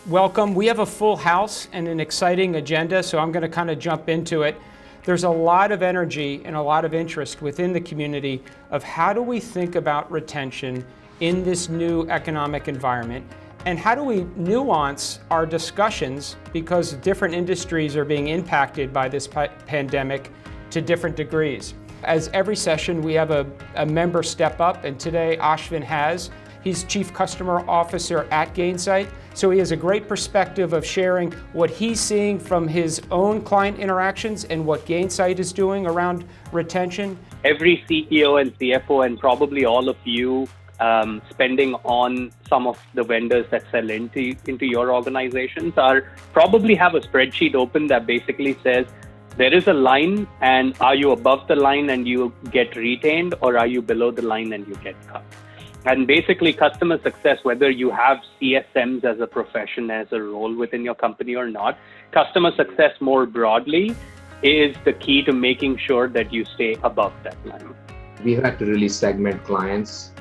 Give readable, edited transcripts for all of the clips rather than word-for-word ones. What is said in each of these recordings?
welcome. We have a full house and an exciting agenda, so I'm going to kind of jump into it. There's a lot of energy and a lot of interest within the community of how do we think about retention in this new economic environment, and how do we nuance our discussions because different industries are being impacted by this pandemic to different degrees. As every session, we have a member step up, and today Ashvin has. He's Chief Customer Officer at Gainsight, so he has a great perspective of sharing what he's seeing from his own client interactions and what Gainsight is doing around retention. Every CEO and CFO and probably all of you spending on some of the vendors that sell into your organizations probably have a spreadsheet open that basically says, there is a line, and are you above the line and you get retained, or are you below the line and you get cut? And basically customer success, whether you have CSMs as a profession, as a role within your company or not, customer success more broadly is the key to making sure that you stay above that line. We've had to really segment clients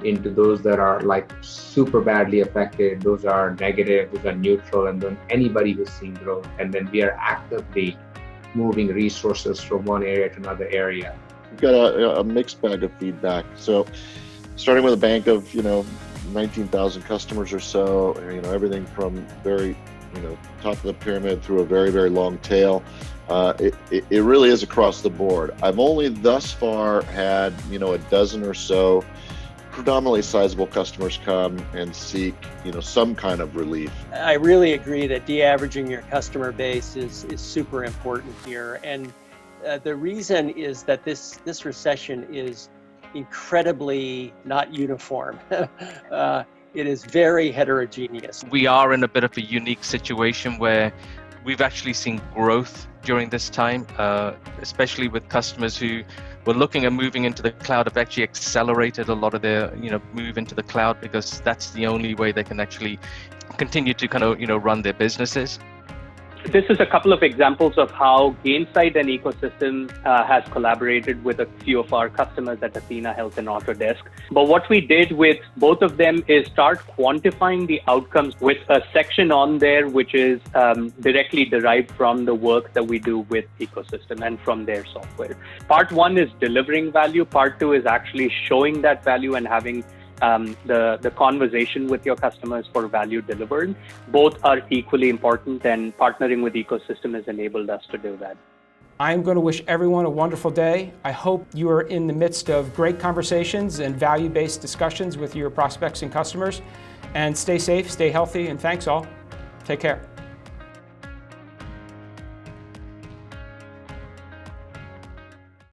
into those that are like super badly affected, those are negative, those are neutral, and then anybody who's seeing growth. And then we are actively moving resources from one area to another area. We've got a mixed bag of feedback. So starting with a bank of 19,000 customers or so, everything from very top of the pyramid through a very, very long tail. It really is across the board. I've only thus far had a dozen or so predominantly sizable customers come and seek some kind of relief. I really agree that de-averaging your customer base is super important here, and the reason is that this recession is incredibly not uniform. It is very heterogeneous. We are in a bit of a unique situation where we've actually seen growth during this time, especially with customers who were looking at moving into the cloud, have actually accelerated a lot of their move into the cloud, because that's the only way they can actually continue to kind of run their businesses. This is a couple of examples of how Gainsight and ecosystem has collaborated with a few of our customers at Athena Health and Autodesk. But what we did with both of them is start quantifying the outcomes with a section on there which is directly derived from the work that we do with ecosystem and from their software. Part one is delivering value. Part two is actually showing that value and having the conversation with your customers for value delivered. Both are equally important, and partnering with ecosystem has enabled us to do that. I'm going to wish everyone a wonderful day. I hope you are in the midst of great conversations and value-based discussions with your prospects and customers. And stay safe, stay healthy, and thanks all. Take care.